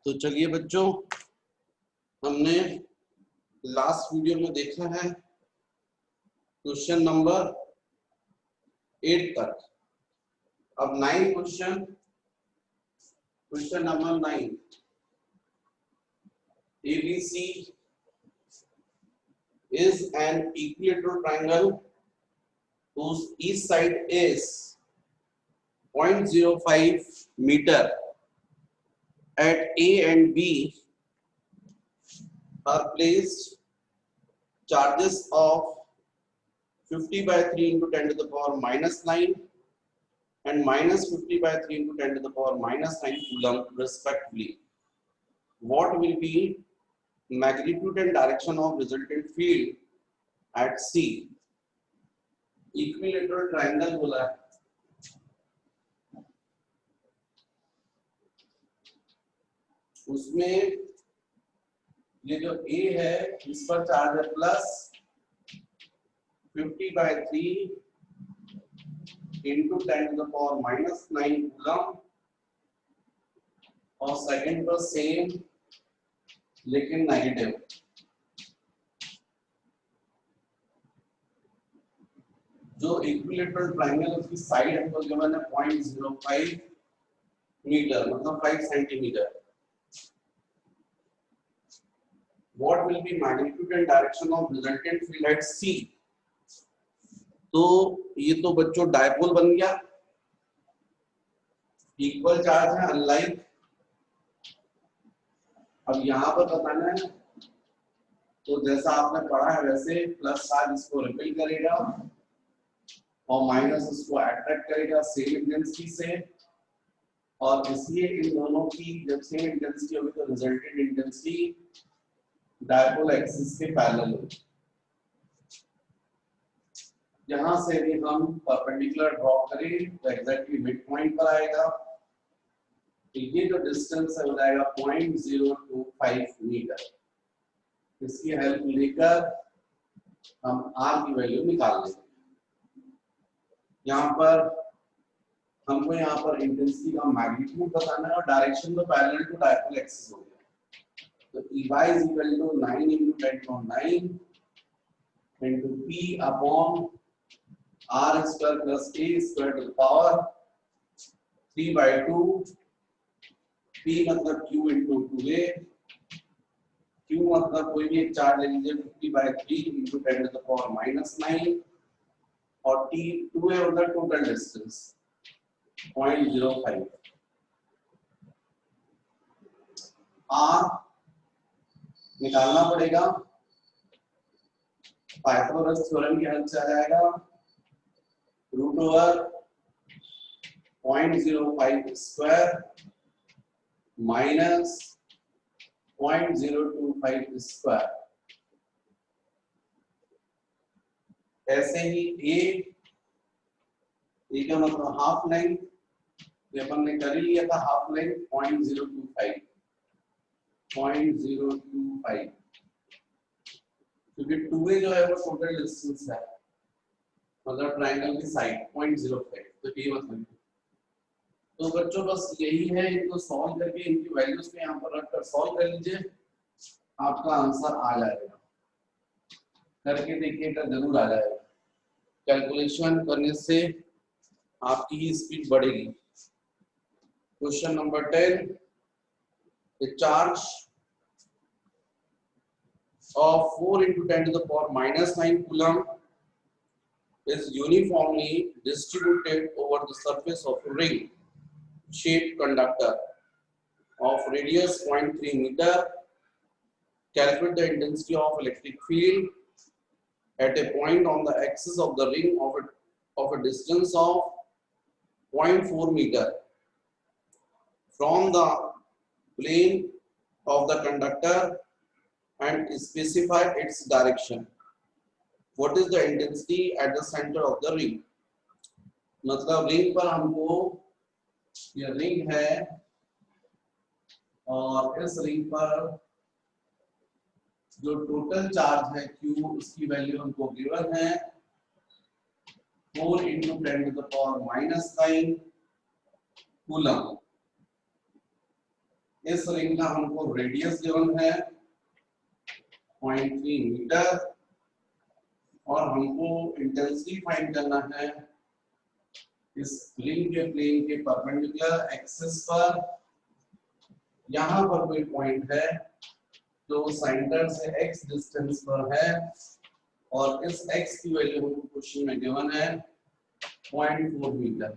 तो चलिए बच्चों, हमने लास्ट वीडियो में देखा है क्वेश्चन नंबर 8 तक। अब 9 question number 9, ABC is an equilateral triangle whose each side is 0.05 meter at A and B are placed charges of 50 by 3 into 10 to the power minus 9 and minus 50 by 3 into 10 to the power minus 9 coulomb respectively. What will be magnitude and direction of resultant field at C? Equilateral triangle बोला है। उसमें ये जो A है इस पर charge है plus 50 by 3 into 10 to the power minus 9 coulomb, और सेकंड पर सेम लेकिन नेगेटिव। जो इक्विलेटरल ट्रायंगल उसकी साइड हमको गिवन है 0.05 मीटर, मतलब 5 centimetre. What will be magnitude and direction of resultant field at C? तो ये तो बच्चों डायपोल बन गया, इक्वल चार्ज है अनलाइक। अब यहाँ पर बताना है, तो जैसा आपने पढ़ा है वैसे प्लस चार्ज इसको रिपेल करेगा और माइनस इसको अट्रैक्ट करेगा सेम इंटेंसिटी से, और इसलिए इन दोनों की जब सेम इंटेंसिटी होगी तो रिजल्टेंट इंटेंसिटी डायपोल एक्सिस के पैरेलल होगी। यहां से भी हम परपेंडिकुलर ड्रॉ करें तो एग्जैक्टली मिड पॉइंट पर आएगा। तो ये जो डिस्टेंस है हो जाएगा 0.025 मीटर। इसकी हेल्प लेकर हम आर की वैल्यू निकाल लेंगे। यहाँ पर हमको यहाँ पर इंटेंसिटी का मैग्नीट्यूड बताना है और डायरेक्शन तो पैरेलल टू डायपोल एक्सिस हो गया। तो EY is equal to 9 into 10 to 9 into P upon R square plus A square to the power 3 by 2, P मतलब Q into 2A, Q मतलब कोई भी एक चार्ज ले लीजिए 50 by 3 into 10 to the power minus 9, और T 2A होता है टोटल डिस्टेंस 0.05। R निकालना पड़ेगा, पाइथागोरस थ्योरम की हेल्प से आ जाएगा। Root over 0.05 square minus 0.025 square. ऐसे ही ए का मतलब हाफ लेंथ, ये अपन ने कर ही लिया था, हाफ लेंथ 0.025 क्योंकि 2A जो है वो टोटल डिस्टेंस है, मतलब ट्रायंगल की साइड 0.05, तो ये मतलब। तो बच्चों बस यही है, इनको सॉल्व करके इनकी वैल्यूज को यहाँ पर रखकर सॉल्व कर लीजिए, आपका आंसर आ जाएगा। करके देखिएगा, जरूर आ जाएगा। कैलकुलेशन करने से आपकी ही स्पीड बढ़ेगी। Question number 10, the charge of 4 into 10 to the power minus 9 coulomb is uniformly distributed over the surface of a ring shaped conductor of radius 0.3 meter. Calculate the intensity of electric field at a point on the axis of the ring of a distance of 0.4 meter from the plane of the conductor and specify its direction. What is the intensity at the center of the ring? मतलब ring पर हमको, ये ring है और इस ring पर जो total charge है Q, उसकी वैल्यू हमको गिवन है 4 into 10 to the power minus 9 coulomb. इस रिंग का हमको रेडियस गिवन है 0.3 मीटर और हमको इंटेंसिटी फाइंड करना है इस रिंग के प्लेन के परपेंडिकुलर एक्सिस पर। यहाँ पर कोई पॉइंट है जो सेंटर से x डिस्टेंस पर है और इस x की वैल्यू हमको क्वेश्चन में गिवन है 0.4 मीटर।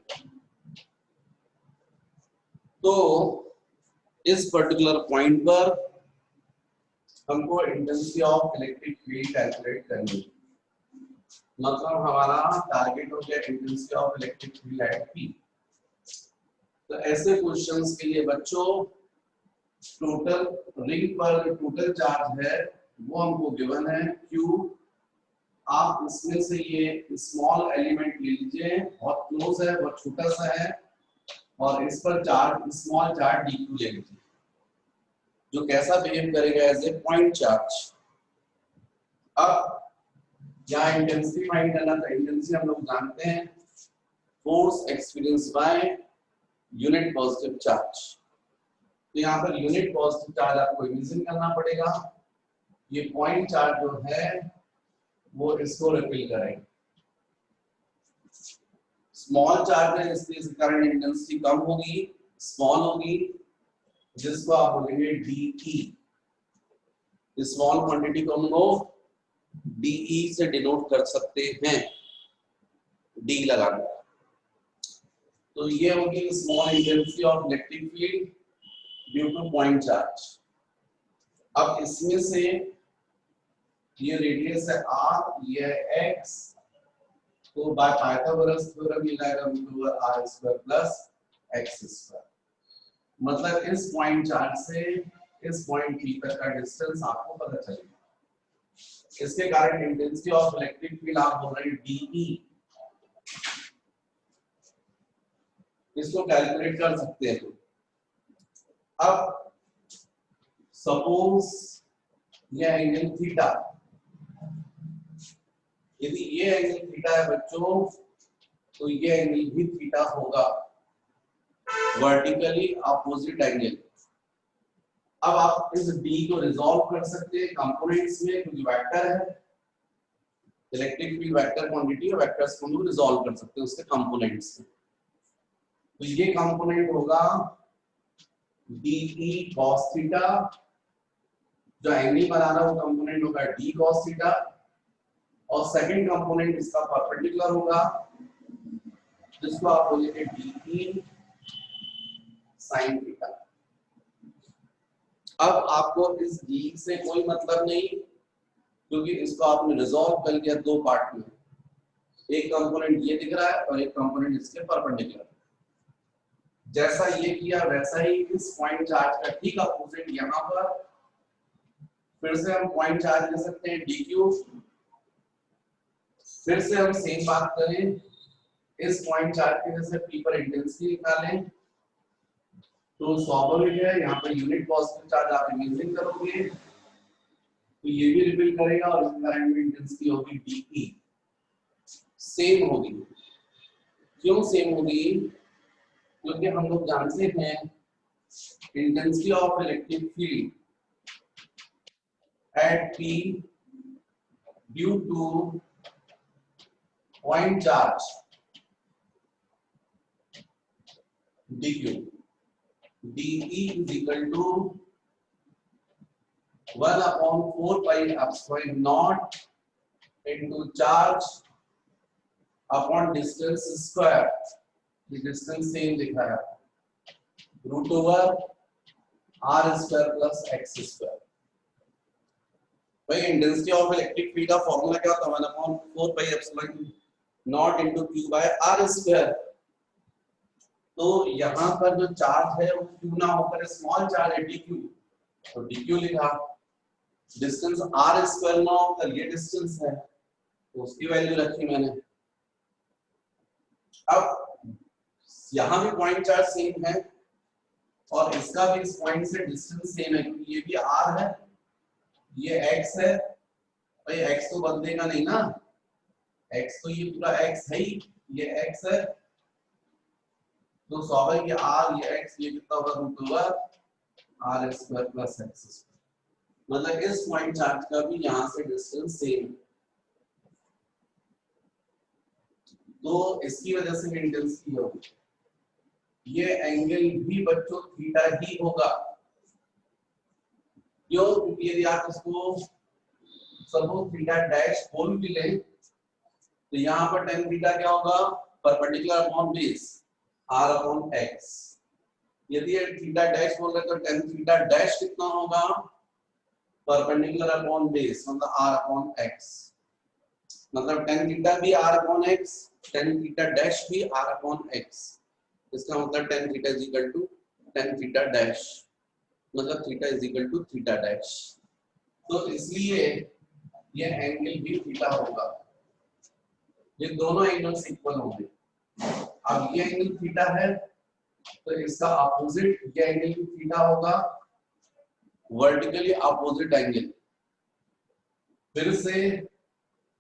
तो इस पर्टिकुलर पॉइंट पर हमको intensity of electric field calculate करनी है। मतलब हमारा टारगेट हो गया intensity of electric field eight P। तो ऐसे क्वेश्चंस के लिए बच्चों टोटल रिंग पर जो टोटल चार्ज है वो हमको गिवन है Q। आप इसमें से ये स्मॉल एलिमेंट ले लीजिए, बहुत क्लोज है, बहुत छोटा सा है, और इस पर चार्ज स्मॉल चार्ज dq ले लीजिए जो कैसा बिहेव करेगा एज ए पॉइंट चार्ज। अब यहाँ इंटेंसिटी फाइंड करना, तो इंटेंसिटी हम लोग जानते हैं force experience by unit positive charge. तो यहाँ पर यूनिट पॉजिटिव चार्ज आपको इमेजिन करना पड़ेगा। ये पॉइंट चार्ज जो है वो इसको रिपेल करेगा। स्मॉल चार्ज है इसलिए इसके कारण इंटेंसिटी कम होगी, स्मॉल होगी, जिसको आप बोलेंगे DE। स्मॉल क्वांटिटी को हम लोग DE से डिनोट कर सकते हैं, D लगाना। तो ये होगी small intensity of electric field due two point charge. अब इसमें से ये रेडियस है R, ये है X, तो बाय पाइथागोरस थ्योरम मिल जाएगा r² प्लस x²। मतलब इस पॉइंट चार्ज से इस पॉइंट P तक का डिस्टेंस आपको पता चलेगा। इसके कारण इंटेंसिटी ऑफ इलेक्ट्रिक फील्ड आप बोल रहे हैं DE, इसको कैलकुलेट कर सकते हैं। अब सपोज ये एंगल थीटा, यदि ये एंगल थीटा है बच्चों तो ये एंगल भी थीटा होगा, वर्टिकली अपोजिट एंगल। अब आप इस D को रिजॉल्व कर सकते हैं कंपोनेंट्स में, क्योंकि वेक्टर है, इलेक्ट्रिक फील्ड वेक्टर क्वांटिटी और वेक्टर्स को हम रिजॉल्व कर सकते हैं उसके कंपोनेंट्स में। तो ये कंपोनेंट होगा DE cos थीटा, जो एंगल बना रहा है वो कंपोनेंट होगा D cos थीटा, और सेकंड कंपोनेंट इसका परपेंडिकुलर होगा जिसको आप बोलेंगे DE sin थीटा। अब आपको इस D से कोई मतलब नहीं, क्योंकि इसको आपने रिजॉल्व कर लिया दो पार्ट में। एक कंपोनेंट ये दिख रहा है और एक कंपोनेंट इसके परपेंडिकुलर। जैसा ये किया वैसा ही इस पॉइंट चार्ज का ठीक अपोजिट यहाँ पर फिर से हम पॉइंट चार्ज ले सकते हैं DQ। फिर से हम सेम बात करें, इस पॉइंट चार्ज की वजह से P पर इंटेंसिटी निकालें, तो स्वाभाविक है यहाँ पर यूनिट पॉजिटिव चार्ज आप इमेजिन करोगे तो ये भी रिपेल करेगा और इसके कारण इंटेंसिटी होगी DE, सेम होगी। क्यों सेम होगी? क्योंकि हम लोग जानते हैं intensity of electric field eight P due two point charge DQ, DE is equal to 1/4 pi epsilon naught into charge upon distance square। ये डिस्टेंस सेम लिखा है √r² प्लस x²। भाई इंटेंसिटी ऑफ इलेक्ट्रिक फील्ड का formula क्या होता है? 1/4 pi epsilon naught into q by r²। तो यहाँ पर जो चार्ज है वो q ना होकर स्मॉल चार्ज है DQ, तो DQ लिखा। डिस्टेंस r² ना होकर ये डिस्टेंस है तो उसकी वैल्यू रखी मैंने। अब यहाँ भी पॉइंट चार्ज सेम है और इसका भी इस पॉइंट से डिस्टेंस सेम है, क्योंकि ये भी r है, ये x है। भाई x तो बदलेगा नहीं ना, x तो ये पूरा x है ही, ये x है, तो स्वाभाविक ये r ये x ये कितना होगा R square plus X square. मतलब इस पॉइंट चार्ज का भी यहाँ से डिस्टेंस सेम, तो इसकी वजह से इंटेंसिटी होगी। ये एंगल भी बच्चों थीटा ही होगा। क्यों? क्योंकि यदि आप इसको सपोज थीटा डैश होल भी लें तो यहाँ पर tan थीटा क्या होगा? Perpendicular upon base r upon x। यदि ये थीटा डैश बोल रहे तो tan थीटा डैश कितना होगा? परपेंडिकुलर अपॉन बेस मतलब r अपॉन x। मतलब tan थीटा भी r upon x, tan theta dash भी r अपॉन x। इसका मतलब tan theta is equal to tan theta dash, मतलब theta is equal to theta dash. तो इसलिए ये एंगल भी थीटा होगा। ये दोनों एंगल्स इक्वल होंगे। अब ये एंगल थीटा है तो इसका अपोजिट ये एंगल भी थीटा होगा, वर्टिकली अपोजिट एंगल। फिर से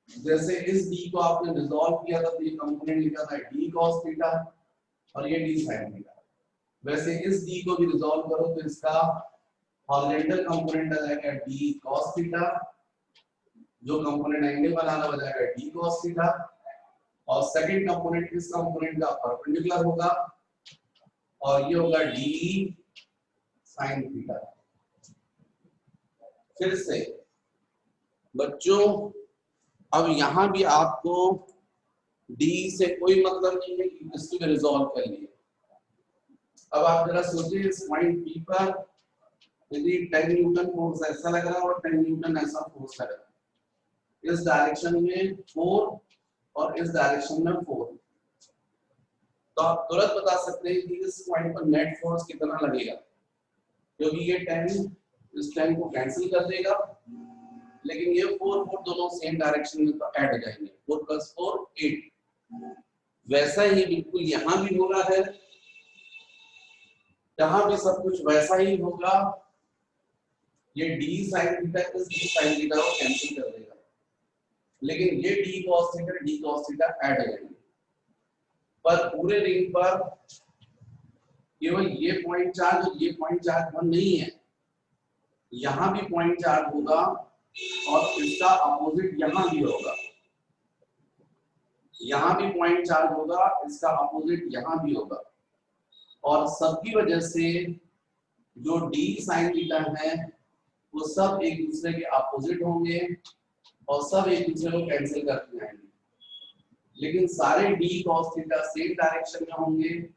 जैसे इस d को आपने रिजॉल्व किया था तो ये कंपोनेंट लिखा था d cos थीटा और ये d sin थीटा। वैसे इस d को भी रिजॉल्व करो तो इसका हॉरिजॉन्टल कंपोनेंट आ जाएगा d cos थीटा, जो कंपोनेंट एंगल बनाना हो जाएगा d cos थीटा, और सेकंड कंपोनेंट इस कंपोनेंट का परपेंडिकुलर होगा और ये होगा d sin थीटा। फिर से बच्चों अब यहां भी आपको d से कोई मतलब नहीं है कि इसको रिजॉल्व कर लिए। अब आप जरा सोचिए इस पॉइंट P पर यदि 10 न्यूटन फोर्स ऐसा लग रहा है और 10 न्यूटन ऐसा फोर्स लग रहा है, इस डायरेक्शन में 4 और इस डायरेक्शन में 4, तो आप तुरंत बता सकते हैं कि इस पॉइंट पर नेट फोर्स कितना लगेगा, क्योंकि ये 10 इस 10 को कैंसिल कर देगा, लेकिन ये 4 4 दोनों सेम डायरेक्शन में तो ऐड हो जाएंगे, 4 + 4 8। वैसा ही बिल्कुल यहाँ भी हो रहा है, यहाँ भी सब कुछ वैसा ही होगा। ये d sin थीटा इस d sin थीटा को कैंसिल कर देगा, लेकिन ये d cos थीटा ऐड हो जाएंगे। पर पूरे रिंग पर केवल ये पॉइंट चार्ज और ये पॉइंट चार्ज बंद नहीं है, यहाँ भी पॉइंट चार्ज होगा और इसका अपोजिट यहाँ भी होगा। यहाँ भी पॉइंट चार्ज होगा, इसका अपोजिट यहाँ भी होगा, और सबकी वजह से जो d sin थीटा है वो सब एक दूसरे के अपोजिट होंगे और सब एक दूसरे को कैंसिल करते जाएंगे, लेकिन सारे d cos theta same direction में होंगे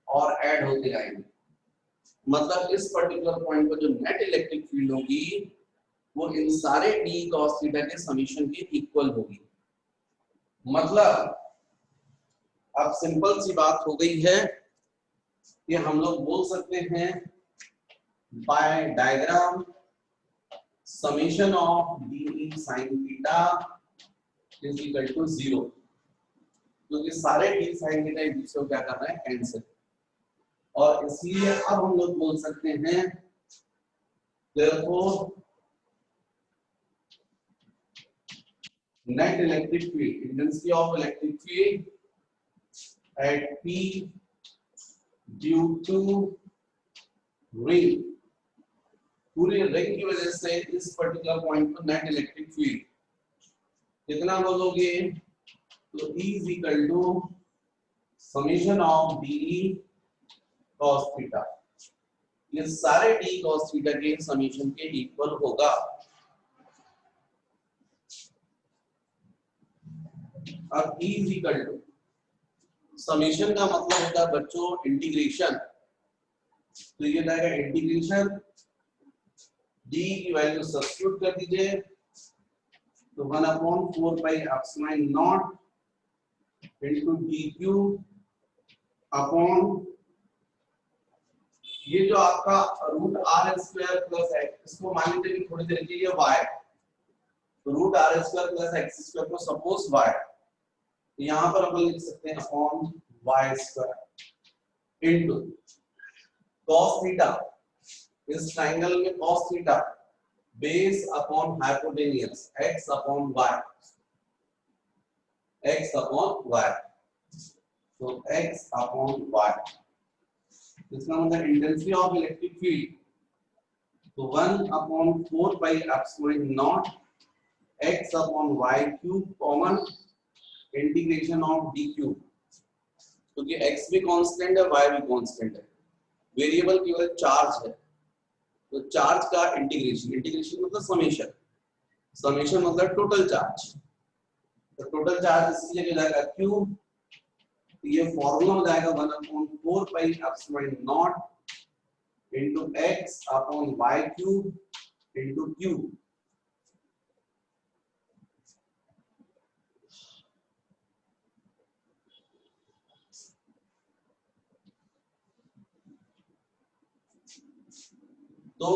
और ऐड होते जाएंगे। मतलब इस पर्टिकुलर पॉइंट पर जो नेट इलेक्ट्रिक फील्ड होगी वो इन सारे d cos थीटा के समीशन के इक्वल होगी। मतलब अब सिंपल सी बात हो गई है कि हम लोग बोल सकते हैं by diagram summation of d sin theta is equal to 0, क्योंकि सारे d sin थीटा एक दूसरे को क्या कर रहे हैं? कैंसिल। और इसलिए अब हम लोग बोल सकते हैं therefore net electric field, intensity of electric field at P due to ring, पूरे रिंग की वजह से इस पर्टिकुलर पॉइंट पर नेट इलेक्ट्रिक फील्ड कितना बोलोगे? तो E is equal to summation of d cos theta, ये सारे d cos थीटा के समीशन के इक्वल होगा। अब E is equal to summation का मतलब होता है बच्चों इंटीग्रेशन, तो ये जाएगा इंटीग्रेशन d की वैल्यू सब्स्टिट्यूट कर दीजिए, तो 1/4πε0 into dq अपॉन ये जो आपका √r² + x, इसको मान लीजिए कि थोड़ी देर के लिए y, तो √r² + x² को सपोज y, यहाँ पर अपन लिख सकते हैं upon y² into cos theta, इस ट्रायंगल में cos theta base upon hypotenuse x upon y, x upon y, तो x अपॉन y। इसका मतलब इंटेंसिटी ऑफ इलेक्ट्रिक फील्ड तो 1/4 pi epsilon naught x upon y cube common integration of d cube, क्योंकि x भी constant है y भी constant है, variable केवल चार्ज है, तो चार्ज का इंटीग्रेशन, इंटीग्रेशन मतलब समेशन, समेशन मतलब टोटल चार्ज, तो टोटल चार्ज इसलिए हो जाएगा क्यूब, तो ये फॉर्मूला हो जाएगा 1/4 pi epsilon not into x upon y cube into q। तो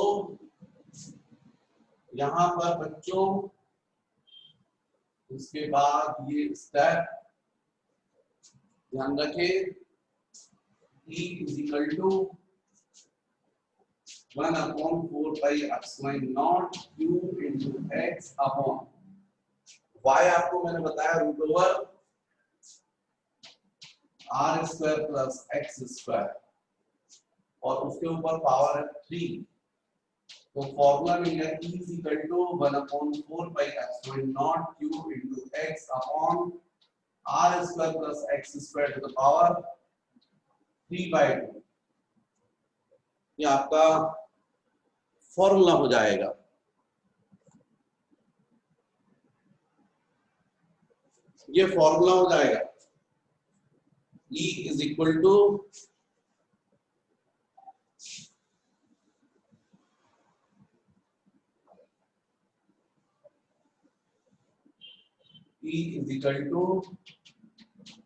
यहां पर बच्चों उसके बाद ये स्टेप ध्यान रखें, E is equal to 1/4 pi epsilon naught q into x upon y, आपको मैंने बताया root over r square plus x square और उसके ऊपर पावर है 3, तो फॉर्मूला मिल गया E is equal to 1/4 pi epsilon naught q into x upon r square plus x square to the power 3/2। ये आपका फॉर्मूला हो जाएगा। ये फॉर्मूला हो जाएगा E is equal to E is equal to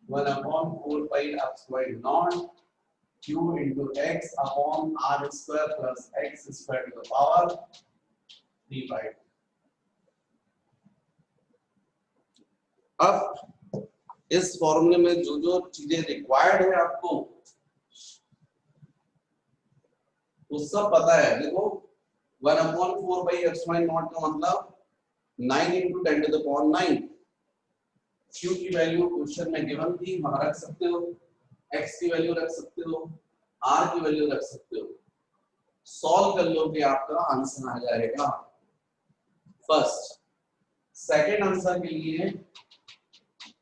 1/4 pi epsilon naught q into x upon r square plus x square to the power 3/2। अब इस फॉर्मूले में जो जो चीजें रिक्वायर्ड है आपको वो सब पता है। देखो 1/4 पाई epsilon naught का मतलब 9 into 10 to the power 9। q की वैल्यू क्वेश्चन में गिवन थी, वहां रख सकते हो, x की वैल्यू रख सकते हो, r की वैल्यू रख सकते हो, सॉल्व कर लो कि आपका आंसर आ जाएगा। फर्स्ट सेकंड आंसर के लिए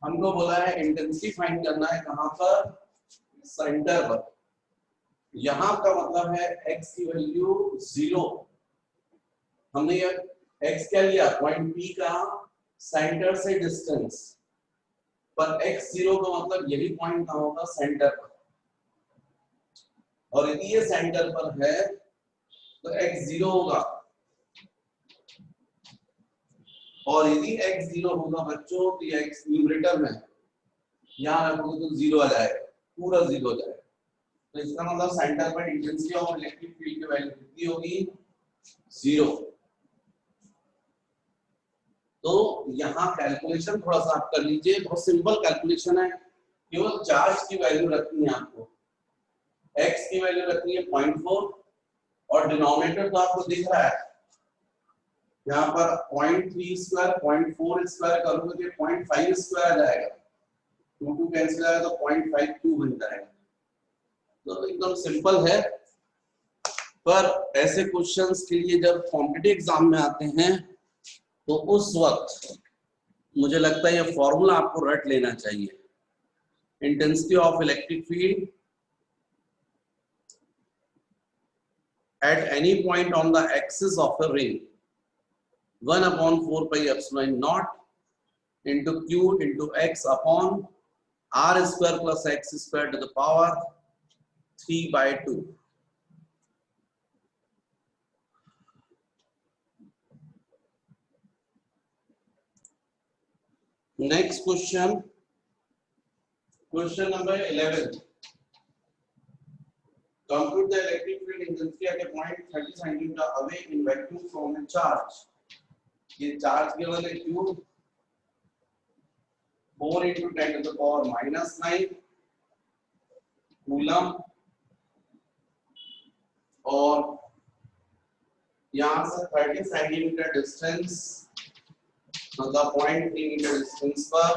हमको बोला है इंटेंसिटी फाइंड करना है, कहां पर, सेंटर पर। यहां का मतलब है x की वैल्यू 0, हमने ये x क्या लिया, पॉइंट P का सेंटर से डिस्टेंस, पर x 0 का मतलब यही पॉइंट कहां होगा, सेंटर पर, और यदि ये सेंटर पर है तो x 0 होगा, और यदि x 0 होगा बच्चों तो ये x न्यूमरेटर में है, यहां रखोगे तो 0 आ जाएगा, पूरा 0 हो जाएगा। तो इसका मतलब सेंटर पर इंटेंसिटी ऑफ इलेक्ट्रिक फील्ड की वैल्यू कितनी होगी, 0। तो यहाँ कैलकुलेशन थोड़ा सा आप कर लीजिए, बहुत सिंपल कैलकुलेशन है, केवल चार्ज की वैल्यू रखनी है आपको, x की वैल्यू रखनी है 0.4 और डिनोमिनेटर तो आपको दिख रहा है यहाँ पर 0.3 स्क्वायर 0.4 स्क्वायर करोगे तो 0.5 स्क्वायर आ जाएगा, 2 कैंसिल आएगा तो 0.5 क्यूब बन जाएगा। तो एकदम सिंपल है, पर ऐसे क्वेश्चंस के लिए जब कॉम्पिटिटिव एग्जाम में आते हैं तो उस वक्त मुझे लगता है ये फॉर्मूला आपको रट लेना चाहिए। Intensity of electric field at any point on the axis of a ring 1/4 pi epsilon naught into q into x upon r square plus x square to the power 3/2। Next question, question number 11. Compute the electric field intensity at a point 30 centimeter away in vacuum from a charge. ये charge केवल है Q 4 into 10 to the power -9 coulomb, और यहाँ से 30 centimetre distance मतलब 0.3 metre distance पर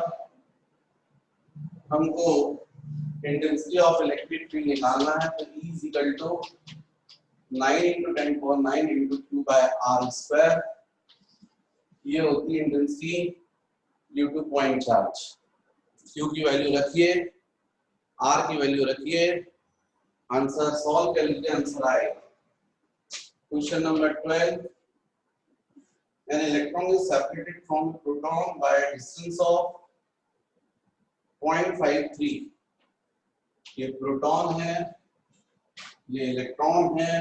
हमको intensity of electric field निकालना है। तो E is equal to 9 into 10 power 9 into q by r square, ये होती है intensity due two point charge. q की वैल्यू रखिए, r की वैल्यू रखिए, आंसर सॉल्व कर लीजिए, आंसर आएगा। Question number 12, an electron is separated from a proton by a distance of 0.53। ये प्रोटॉन है, ये इलेक्ट्रॉन है,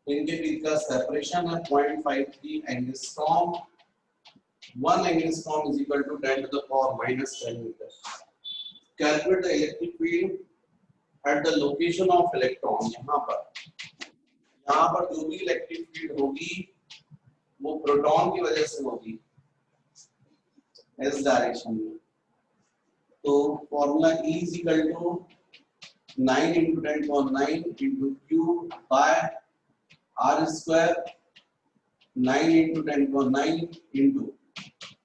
इनके बीच का सेपरेशन है 0.53 angstrom. 1 angstrom is equal to 10 to the power minus 10 metre. Calculate the electric field at the location of electron. यहाँ पर जो भी इलेक्ट्रिक फील्ड होगी वो प्रोटॉन की वजह से होगी इस डायरेक्शन में। तो formula E is equal to 9 into 10 power 9 into q by r square, 9 into 10 power 9 into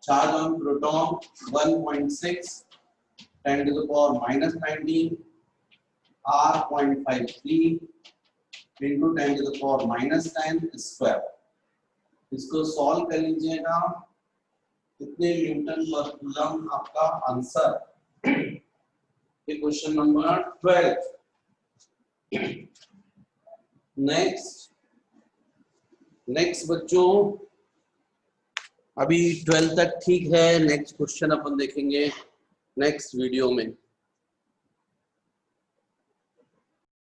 charge on proton 1.6 10 to the power minus 19 r 0.53 into 10 to the power minus 10 square। इसको solve कर लीजिएगा, कितने Newton पर coulomb आपका answer. Question number 12। Next बच्चों, अभी 12 तक ठीक है, नेक्स्ट क्वेश्चन अपन देखेंगे नेक्स्ट वीडियो में।